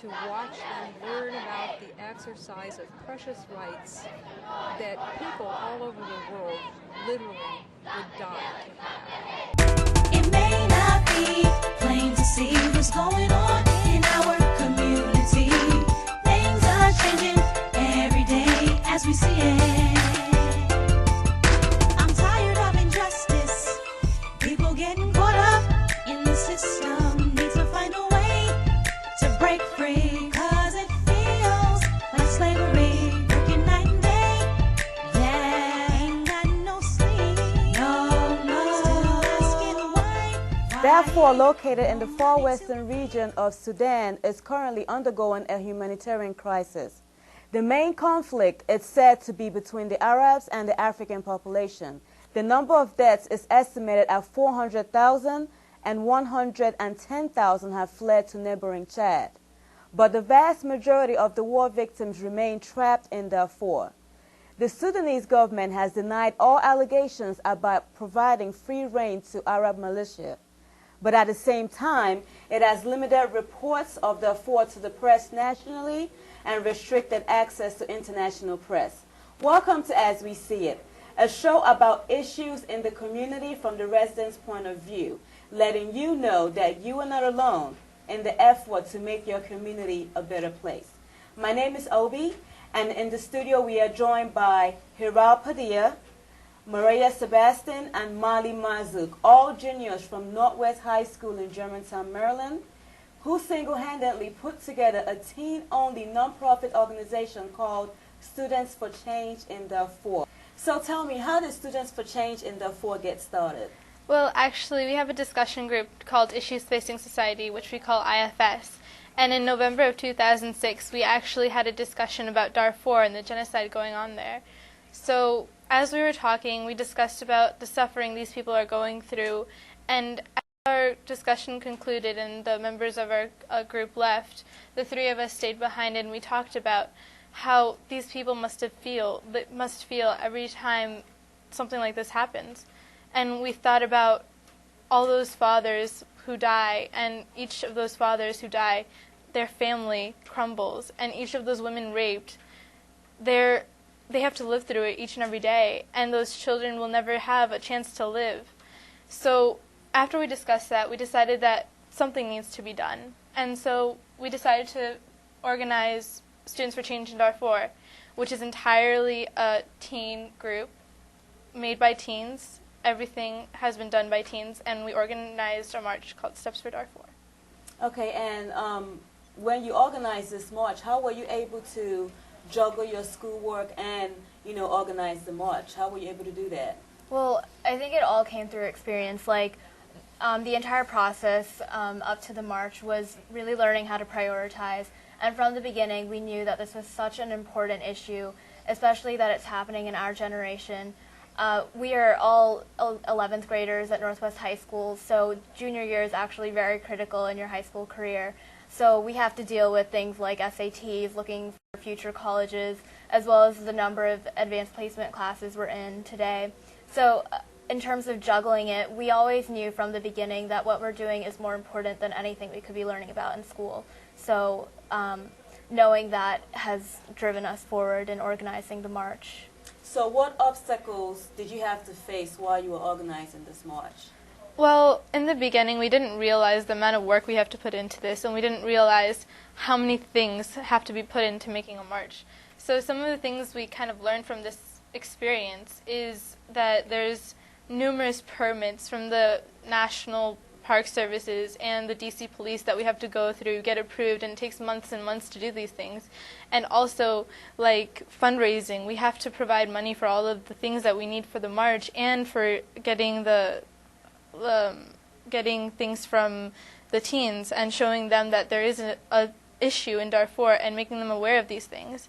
to watch them learn about the exercise of precious rights that people all over the world literally would die to have. It may not be plain to see what's going on in our community. Things are changing every day as we see it. I'm tired of injustice, people getting caught up in the system. Need to find a way to break free, cause it feels like slavery, working night and day. Yeah, ain't got no sleep. No, still asking why. Darfur, located in the far western region of Sudan, is currently undergoing a humanitarian crisis. The main conflict is said to be between the Arabs and the African population. The number of deaths is estimated at 400,000, and 110,000 have fled to neighboring Chad. But the vast majority of the war victims remain trapped in Darfur. The Sudanese government has denied all allegations about providing free rein to Arab militia. But at the same time, it has limited reports of Darfur to the press nationally and restricted access to international press. Welcome to As We See It, a show about issues in the community from the residents' point of view, letting you know that you are not alone in the effort to make your community a better place. My name is Obi, and in the studio we are joined by Hiral Padilla, Maria Sebastian, and Mali Mazuk, all juniors from Northwest High School in Germantown, Maryland, who single-handedly put together a teen-only nonprofit organization called Students for Change in Darfur. So tell me, how did Students for Change in Darfur get started? Well, actually, we have a discussion group called Issues Facing Society, which we call IFS. And in November of 2006, we actually had a discussion about Darfur and the genocide going on there. So as we were talking, we discussed about the suffering these people are going through, and our discussion concluded and the members of our group left, the three of us stayed behind and we talked about how these people must feel every time something like this happens. And we thought about all those fathers who die, and each of those fathers who die, their family crumbles, and each of those women raped, they have to live through it each and every day, and those children will never have a chance to live. So after we discussed that, we decided that something needs to be done. And so we decided to organize Students for Change in Darfur, which is entirely a teen group made by teens. Everything has been done by teens, and we organized a march called Steps for Darfur. Okay, and when you organized this march, how were you able to juggle your schoolwork and, organize the march? How were you able to do that? Well, I think it all came through experience. The entire process up to the march was really learning how to prioritize. And from the beginning, we knew that this was such an important issue, especially that it's happening in our generation. We are all 11th graders at Northwest High School, so junior year is actually very critical in your high school career. So we have to deal with things like SATs, looking for future colleges, as well as the number of advanced placement classes we're in today. So in terms of juggling it, we always knew from the beginning that what we're doing is more important than anything we could be learning about in school. So knowing that has driven us forward in organizing the march. So what obstacles did you have to face while you were organizing this march? Well, in the beginning, we didn't realize the amount of work we have to put into this, and we didn't realize how many things have to be put into making a march. So some of the things we kind of learned from this experience is that there's numerous permits from the National Park Services and the DC Police that we have to go through, get approved, and it takes months and months to do these things. And also, like fundraising, we have to provide money for all of the things that we need for the march and for getting getting things from the teens and showing them that there is a issue in Darfur and making them aware of these things.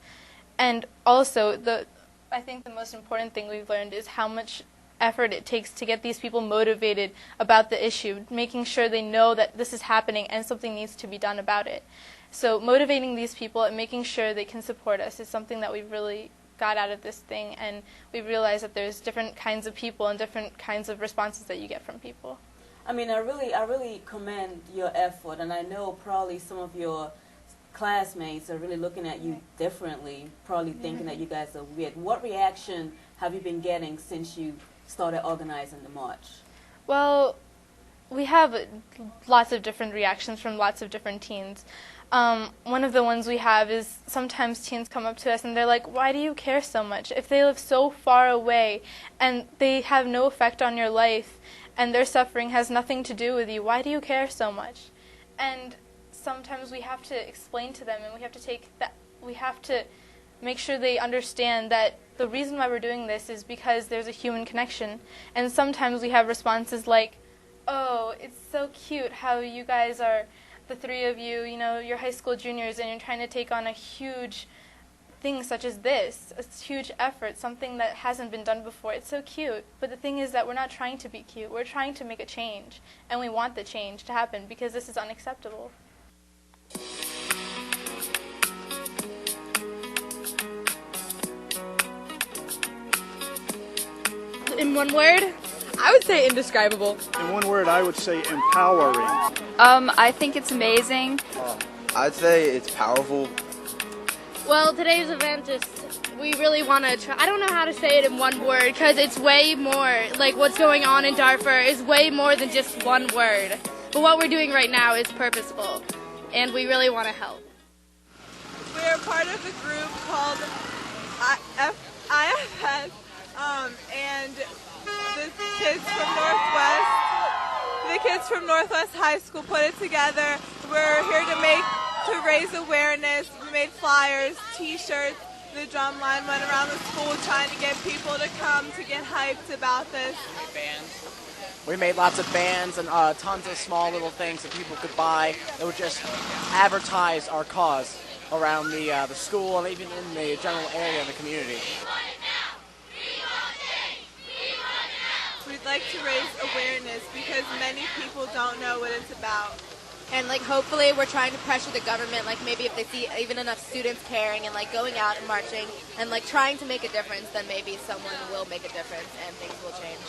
And also, I think the most important thing we've learned is how much effort it takes to get these people motivated about the issue, making sure they know that this is happening and something needs to be done about it. So motivating these people and making sure they can support us is something that we've really got out of this thing, and we realized that there's different kinds of people and different kinds of responses that you get from people. I mean, I really commend your effort, and I know probably some of your classmates are really looking at you differently, probably thinking that you guys are weird. What reaction have you been getting since you started organizing the march? Well, we have lots of different reactions from lots of different teens. One of the ones we have is sometimes teens come up to us and they're like, why do you care so much? If they live so far away and they have no effect on your life and their suffering has nothing to do with you, why do you care so much? And sometimes we have to explain to them, and we have to make sure they understand that the reason why we're doing this is because there's a human connection. And sometimes we have responses like, oh, it's so cute how you guys are, the three of you, you're high school juniors and you're trying to take on a huge thing such as this, a huge effort, something that hasn't been done before. It's so cute. But the thing is that we're not trying to be cute. We're trying to make a change. And we want the change to happen because this is unacceptable. In one word, I would say indescribable. In one word, I would say empowering. I think it's amazing. I'd say it's powerful. Well, today's event we really want to try. I don't know how to say it in one word because it's way more, like what's going on in Darfur is way more than just one word. But what we're doing right now is purposeful, and we really want to help. We're part of a group called IFS, and the kids from Northwest High School put it together. We're here to raise awareness. We made flyers, T-shirts. The drum line went around the school trying to get people to come to get hyped about this. We made lots of bands and tons of small little things that people could buy that would just advertise our cause around the school and even in the general area of the community. We'd like to raise awareness because many people don't know what it's about. And hopefully we're trying to pressure the government, maybe if they see even enough students caring and going out and marching and trying to make a difference, then maybe someone will make a difference and things will change.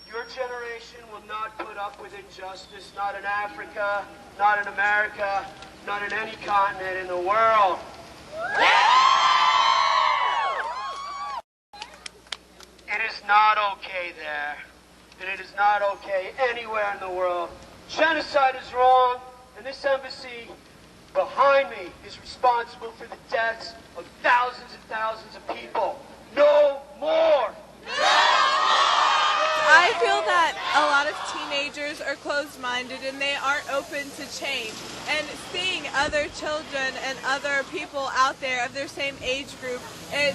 Your generation will not put up with injustice, not in Africa, not in America, not in any continent in the world. It is not okay there, and it is not okay anywhere in the world. Genocide is wrong, and this embassy behind me is responsible for the deaths of thousands and thousands of people. No more! I feel that a lot of teenagers are closed-minded and they aren't open to change. And seeing other children and other people out there of their same age group, it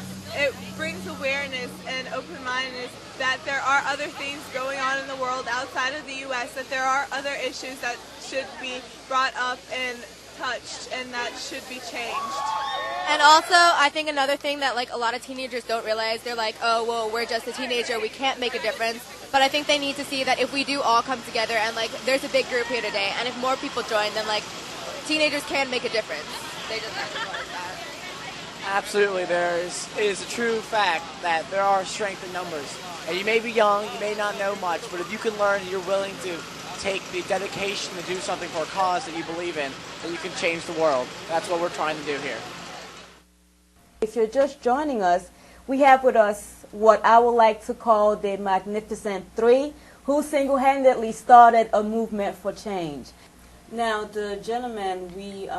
brings awareness and open-mindedness that there are other things going on in the world outside of the U.S., that there are other issues that should be brought up and touched and that should be changed. And also, I think another thing that a lot of teenagers don't realize, they're like, oh, well, we're just a teenager, we can't make a difference. But I think they need to see that if we do all come together and there's a big group here today, and if more people join, then teenagers can make a difference. They just have to realize that. Absolutely, it is a true fact that there are strength in numbers. And you may be young, you may not know much, but if you can learn and you're willing to take the dedication to do something for a cause that you believe in, then you can change the world. That's what we're trying to do here. If you're just joining us, we have with us what I would like to call the Magnificent Three, who single-handedly started a movement for change. Now, the gentleman we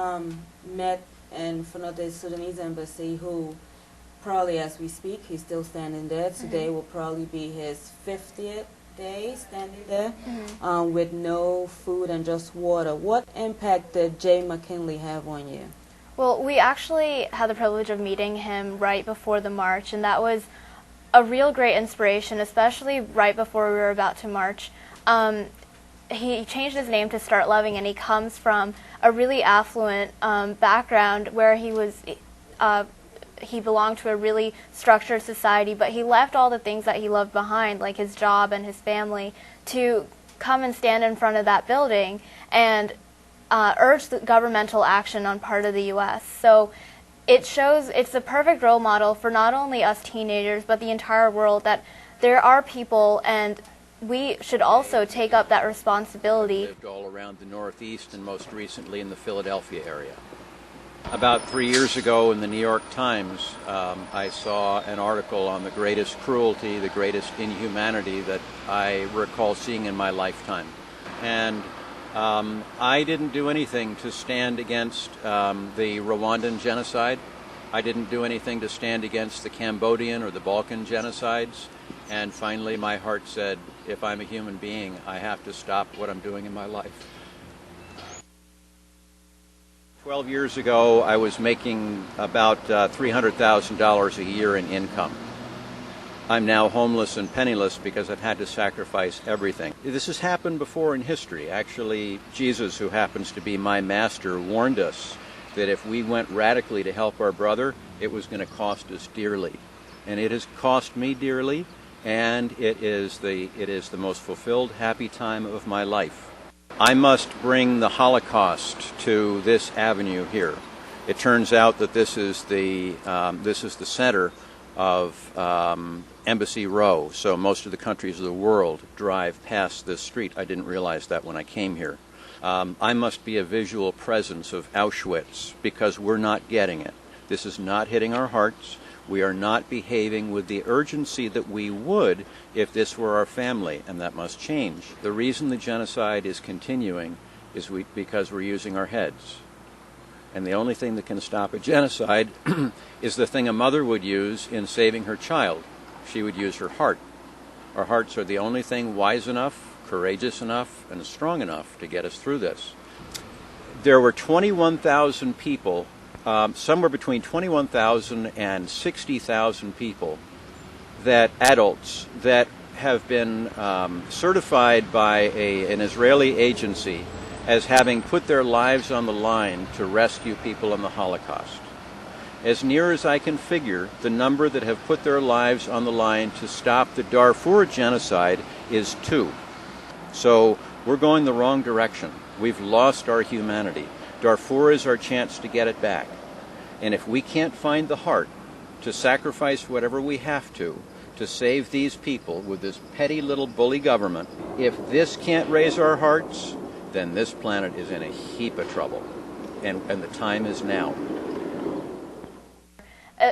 met in front of the Sudanese Embassy, who probably as we speak, he's still standing there. Today will probably be his 50th day standing there with no food and just water. What impact did Jay McKinley have on you? Well, we actually had the privilege of meeting him right before the march, and that was a real great inspiration, especially right before we were about to march. He changed his name to Start Loving, and he comes from a really affluent background where he belonged to a really structured society, but he left all the things that he loved behind, like his job and his family, to come and stand in front of that building and urge the governmental action on part of the U.S. So it's the perfect role model for not only us teenagers, but the entire world, that there are people and we should also take up that responsibility. Lived all around the Northeast and most recently in the Philadelphia area. About 3 years ago in the New York Times, I saw an article on the greatest cruelty, the greatest inhumanity that I recall seeing in my lifetime. And I didn't do anything to stand against the Rwandan genocide. I didn't do anything to stand against the Cambodian or the Balkan genocides. And finally, my heart said, if I'm a human being, I have to stop what I'm doing in my life. 12 years ago, I was making about $300,000 a year in income. I'm now homeless and penniless because I've had to sacrifice everything. This has happened before in history. Actually, Jesus, who happens to be my master, warned us that if we went radically to help our brother, it was going to cost us dearly. And it has cost me dearly, and it is the most fulfilled, happy time of my life. I must bring the Holocaust to this avenue here. It turns out that this is the center of Embassy Row, so most of the countries of the world drive past this street. I didn't realize that when I came here. I must be a visual presence of Auschwitz because we're not getting it. This is not hitting our hearts. We are not behaving with the urgency that we would if this were our family, and that must change. The reason the genocide is continuing is because we're using our heads. And the only thing that can stop a genocide is the thing a mother would use in saving her child. She would use her heart. Our hearts are the only thing wise enough, courageous enough, and strong enough to get us through this. There were 21,000 people, somewhere between 21,000 and 60,000 people, adults that have been certified by an Israeli agency as having put their lives on the line to rescue people in the Holocaust. As near as I can figure, the number that have put their lives on the line to stop the Darfur genocide is 2. So we're going the wrong direction. We've lost our humanity. Darfur is our chance to get it back. And if we can't find the heart to sacrifice whatever we have to save these people with this petty little bully government, if this can't raise our hearts, then this planet is in a heap of trouble. And the time is now.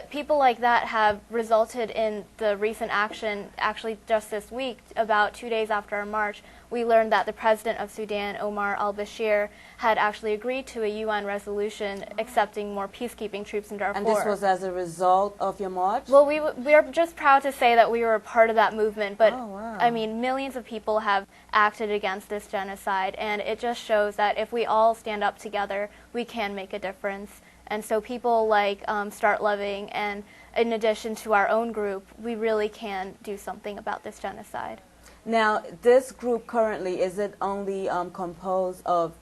People like that have resulted in the recent action. Actually, just this week, about 2 days after our march, we learned that the president of Sudan, Omar al-Bashir, had actually agreed to a UN resolution accepting more peacekeeping troops in Darfur. And this was as a result of your march? Well, we are just proud to say that we were a part of that movement, but I mean, millions of people have acted against this genocide, and it just shows that if we all stand up together, we can make a difference. And so people like Start Loving, and in addition to our own group, we really can do something about this genocide. Now, this group currently, is it only composed of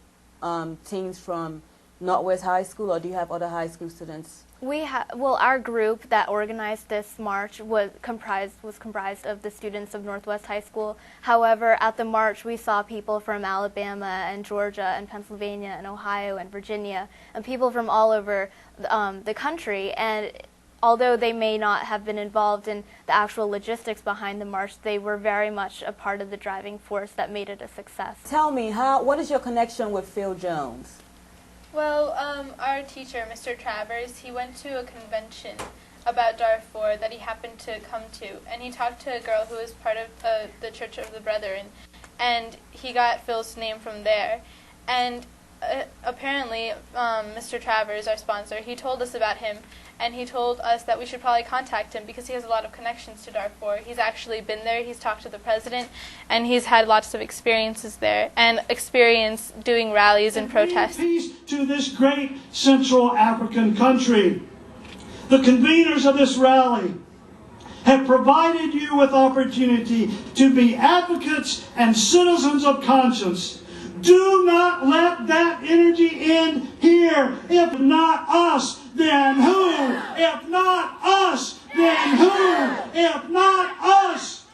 teens from Northwest High School, or do you have other high school students? Well, our group that organized this march was comprised of the students of Northwest High School. However, at the march, we saw people from Alabama and Georgia and Pennsylvania and Ohio and Virginia, and people from all over the country. And although they may not have been involved in the actual logistics behind the march, they were very much a part of the driving force that made it a success. Tell me, what is your connection with Phil Jones? Well, our teacher, Mr. Travers, he went to a convention about Darfur that he happened to come to, and he talked to a girl who was part of the Church of the Brethren, and he got Phil's name from there. And apparently, Mr. Travers, our sponsor, he told us about him, and he told us that we should probably contact him because he has a lot of connections to Darfur. He's actually been there, he's talked to the president, and he's had lots of experiences there, and experience doing rallies and protests. Peace to this great Central African country. The conveners of this rally have provided you with opportunity to be advocates and citizens of conscience. Do not let that energy end here. If not us, then who? If not us, then who? If not us.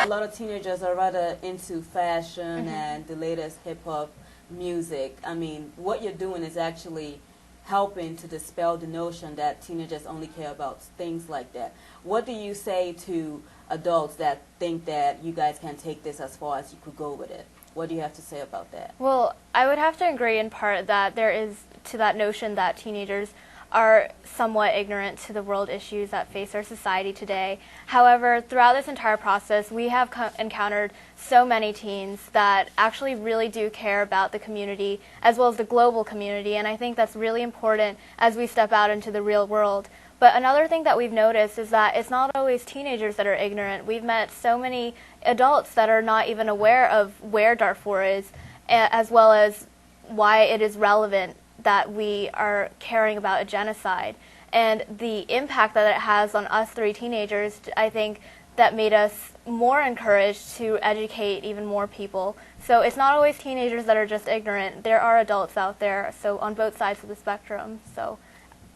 A lot of teenagers are rather into fashion and the latest hip-hop music. I mean, what you're doing is actually helping to dispel the notion that teenagers only care about things like that. What do you say to adults that think that you guys can take this as far as you could go with it? What do you have to say about that? Well, I would have to agree in part that there is to that notion that teenagers are somewhat ignorant to the world issues that face our society today. However, throughout this entire process, we have encountered so many teens that actually really do care about the community as well as the global community, and I think that's really important as we step out into the real world. But another thing that we've noticed is that it's not always teenagers that are ignorant. We've met so many adults that are not even aware of where Darfur is, as well as why it is relevant that we are caring about a genocide. And the impact that it has on us three teenagers, I think, that made us more encouraged to educate even more people. So it's not always teenagers that are just ignorant. There are adults out there, so on both sides of the spectrum. So,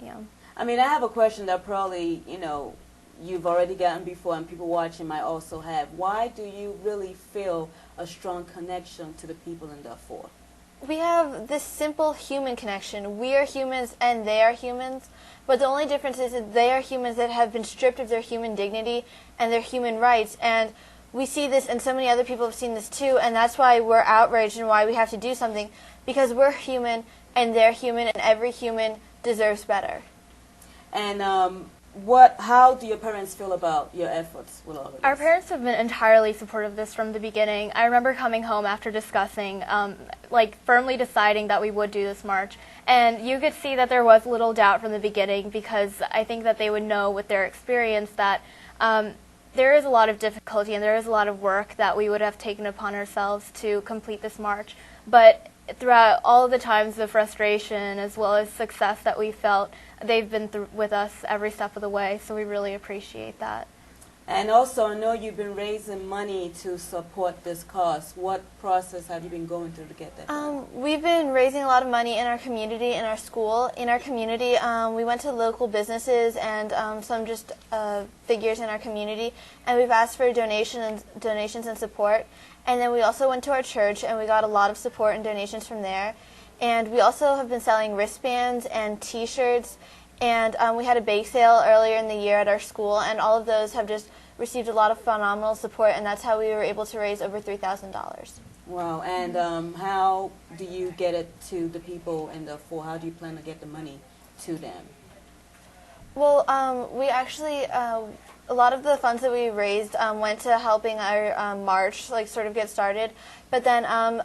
yeah. I mean, I have a question that probably, you've already gotten before and people watching might also have. Why do you really feel a strong connection to the people in Darfur? We have this simple human connection. We are humans and they are humans, but the only difference is that they are humans that have been stripped of their human dignity and their human rights, and we see this and so many other people have seen this too, and that's why we're outraged and why we have to do something, because we're human and they're human and every human deserves better. And how do your parents feel about your efforts with all of this? Our parents have been entirely supportive of this from the beginning. I remember coming home after discussing, firmly deciding that we would do this march. And you could see that there was little doubt from the beginning, because I think that they would know with their experience that there is a lot of difficulty and there is a lot of work that we would have taken upon ourselves to complete this march. But throughout all of the times of frustration as well as success that we felt, they've been with us every step of the way, so we really appreciate that. And also, I know you've been raising money to support this cause. What process have you been going through to get that done? We've been raising a lot of money in our community, in our school. In our community, we went to local businesses and some just figures in our community, and we've asked for donations and support. And then we also went to our church, and we got a lot of support and donations from there. And we also have been selling wristbands and T-shirts, and we had a bake sale earlier in the year at our school, and all of those have just received a lot of phenomenal support, and that's how we were able to raise over $3,000. Wow, and how do you get it to the people in Darfur? How do you plan to get the money to them? Well, we actually, a lot of the funds that we raised went to helping our march, sort of get started. But then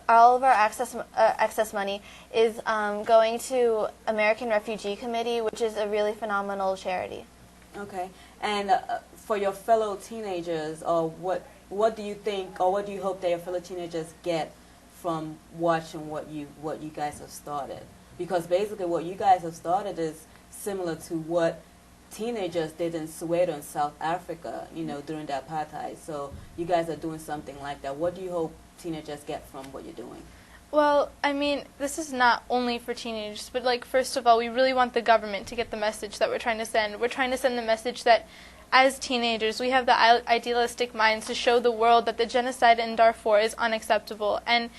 all of our excess money is going to American Refugee Committee, which is a really phenomenal charity. Okay, and for your fellow teenagers, what do you think, or what do you hope that your fellow teenagers get from watching what you guys have started? Because basically, what you guys have started is similar to what teenagers did in Soweto in South Africa, during the apartheid. So you guys are doing something like that. What do you hope teenagers get from what you're doing? Well, I mean, this is not only for teenagers, but first of all, we really want the government to get the message that we're trying to send. We're trying to send the message that as teenagers, we have the idealistic minds to show the world that the genocide in Darfur is unacceptable and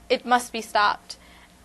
it must be stopped.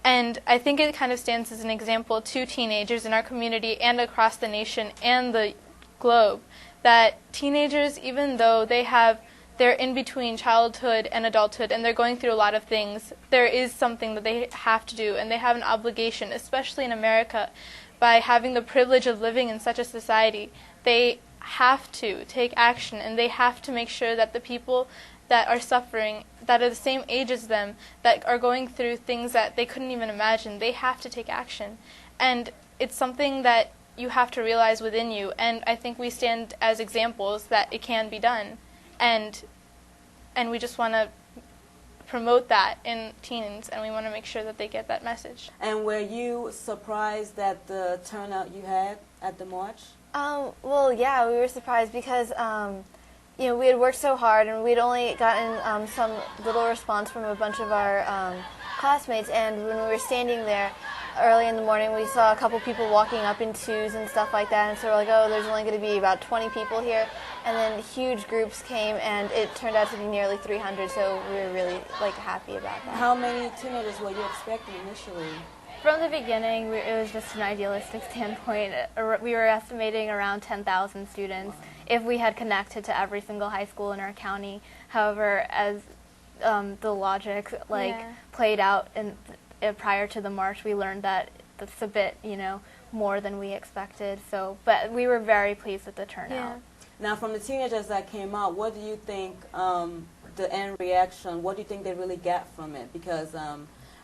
And I think it kind of stands as an example to teenagers in our community and across the nation and the globe that teenagers, even though they're in between childhood and adulthood and they're going through a lot of things, there is something that they have to do, and they have an obligation, especially in America, by having the privilege of living in such a society. They have to take action, and they have to make sure that the people that are suffering, that are the same age as them, that are going through things that they couldn't even imagine, they have to take action. And it's something that you have to realize within you, and I think we stand as examples that it can be done. And we just want to promote that in teens, and we want to make sure that they get that message. And were you surprised at the turnout you had at the march? Well, yeah, we were surprised because we had worked so hard, and we'd only gotten some little response from a bunch of our classmates, and when we were standing there early in the morning, we saw a couple people walking up in twos and stuff like that, and so we're like, oh, there's only going to be about 20 people here, and then huge groups came, and it turned out to be nearly 300, so we were really happy about that. How many teenagers were you expecting initially? From the beginning, it was just an idealistic standpoint. We were estimating around 10,000 students if we had connected to every single high school in our county. However, as the logic played out prior to the march, we learned that that's a bit, more than we expected. So, but we were very pleased with the turnout. Yeah. Now, from the teenagers that came out, what do you think the end reaction? What do you think they really got from it? Because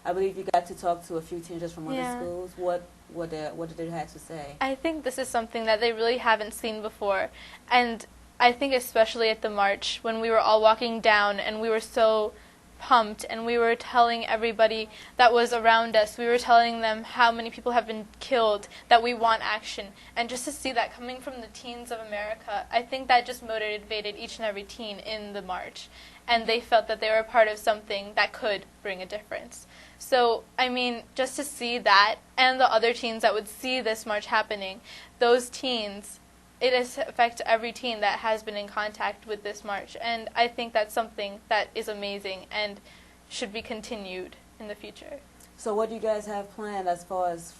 I believe you got to talk to a few teenagers from other schools. What did they have to say? I think this is something that they really haven't seen before, and I think especially at the march when we were all walking down and we were so pumped and we were telling everybody that was around us, we were telling them how many people have been killed, that we want action, and just to see that coming from the teens of America, I think that just motivated each and every teen in the march, and they felt that they were a part of something that could bring a difference. So, I mean, just to see that, and the other teens that would see this march happening, those teens, it affects every teen that has been in contact with this march, and I think that's something that is amazing and should be continued in the future. So what do you guys have planned as far as,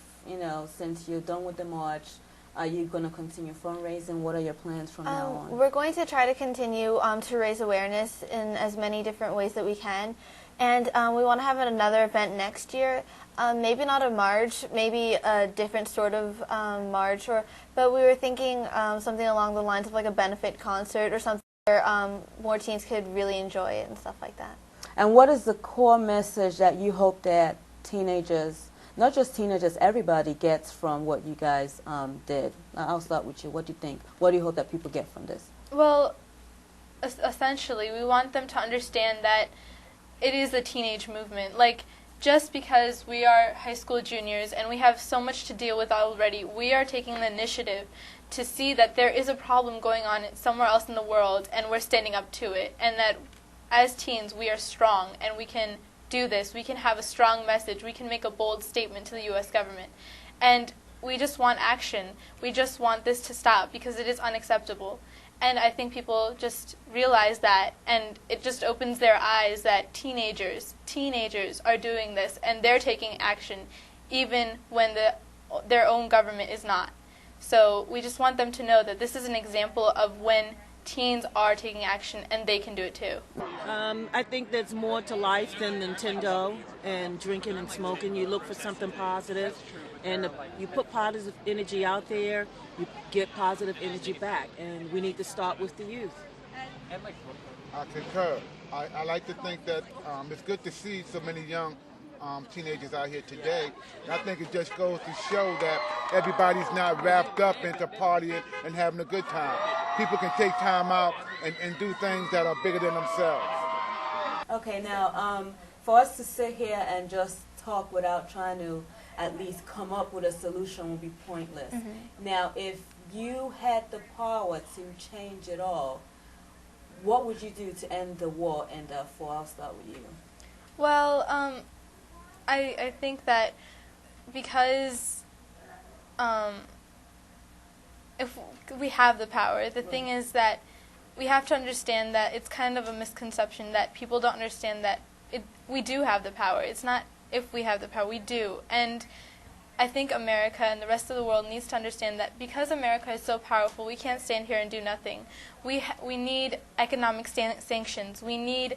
since you're done with the march, are you going to continue fundraising? What are your plans from now on? We're going to try to continue to raise awareness in as many different ways that we can, and we want to have another event next year. Maybe not a march, maybe a different sort of march, but we were thinking something along the lines of like a benefit concert or something where more teens could really enjoy it and stuff like that. And what is the core message that you hope that teenagers, not just teenagers, everybody gets from what you guys did? I'll start with you. What do you think? What do you hope that people get from this? Well, essentially, we want them to understand that it is a teenage movement. Like, just because we are high school juniors and we have so much to deal with already, we are taking the initiative to see that there is a problem going on somewhere else in the world and we're standing up to it, and that as teens we are strong and we can do this. We can have a strong message. We can make a bold statement to the U.S. government. And we just want action. We just want this to stop because it is unacceptable. And I think people just realize that, and it just opens their eyes that teenagers are doing this, and they're taking action even when their own government is not. So we just want them to know that this is an example of when teens are taking action, and they can do it too. I think there's more to life than Nintendo and drinking and smoking. You look for something positive, and you put positive energy out there, you get positive energy back, and we need to start with the youth. I concur. I like to think that it's good to see so many young teenagers out here today. And I think it just goes to show that everybody's not wrapped up into partying and having a good time. People can take time out and do things that are bigger than themselves. Okay, now, for us to sit here and just talk without trying to at least come up with a solution would be pointless. Mm-hmm. Now, if you had the power to change it all, what would you do to end the war in Darfur? I'll start with you. Well, I think that because if we have the power, the thing is that we have to understand that it's kind of a misconception that people don't understand that we do have the power. It's not if we have the power, we do. And I think America and the rest of the world needs to understand that because America is so powerful, we can't stand here and do nothing. We need economic sanctions. We need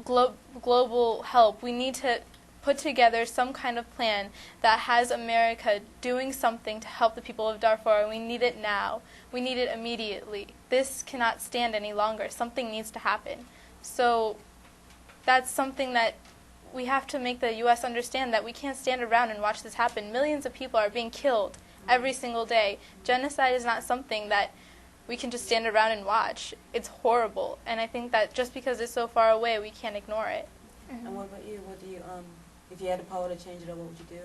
global help. We need to put together some kind of plan that has America doing something to help the people of Darfur. We need it now. We need it immediately. This cannot stand any longer. Something needs to happen. So that's something that we have to make the U.S. understand, that we can't stand around and watch this happen. Millions of people are being killed every single day. Genocide is not something that we can just stand around and watch. It's horrible. And I think that just because it's so far away, we can't ignore it. Mm-hmm. And what about you? What do you, if you had the power to change it, what would you do?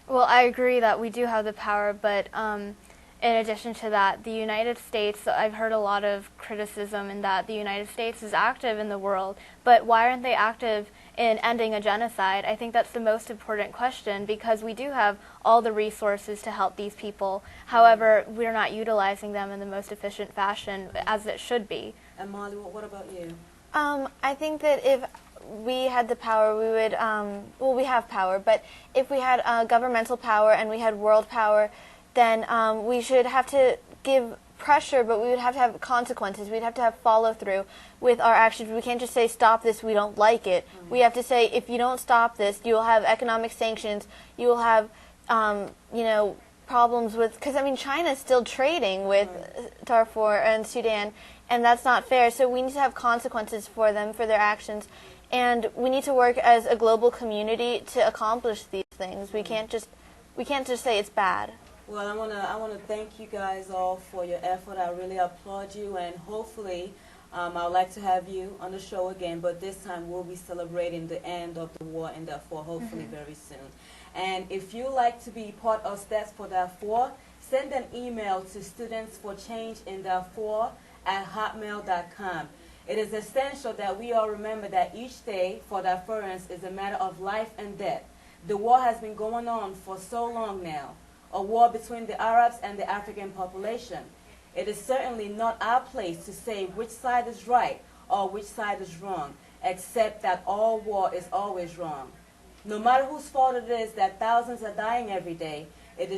Well, I agree that we do have the power, but in addition to that, the United States, I've heard a lot of criticism in that the United States is active in the world, but why aren't they active in ending a genocide? I think that's the most important question, because we do have all the resources to help these people. However, we're not utilizing them in the most efficient fashion as it should be. And Molly, what about you? I think that if we had the power, we would, well, we have power, but if we had governmental power and we had world power, then we should have to give pressure, but we would have to have consequences. We'd have to have follow-through with our actions. We can't just say, stop this, we don't like it. We have to say, if you don't stop this, you'll have economic sanctions, you will have, you know, problems with, because, I mean, China's still trading with Darfur and Sudan, and that's not fair. So we need to have consequences for them, for their actions, and we need to work as a global community to accomplish these things. We can't just say it's bad. Well, I wanna thank you guys all for your effort. I really applaud you, and hopefully, I would like to have you on the show again. But this time, we'll be celebrating the end of the war in Darfur, hopefully very soon. And if you like to be part of Steps for Darfur, send an email to studentsforchangeindarfur@hotmail.com. It is essential that we all remember that each day for Darfurians is a matter of life and death. The war has been going on for so long now, a war between the Arabs and the African population. It is certainly not our place to say which side is right or which side is wrong, except that all war is always wrong. No matter whose fault it is that thousands are dying every day, it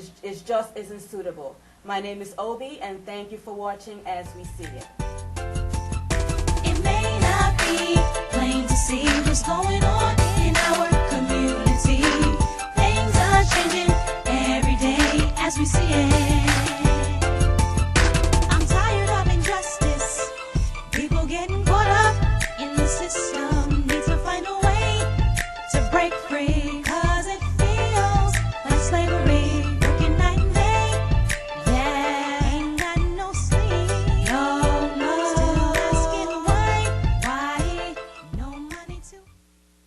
just isn't suitable. My name is Obi, and thank you for watching As We See It. It may not be plain to see what's going on in our community. Things are changing every day as we see it.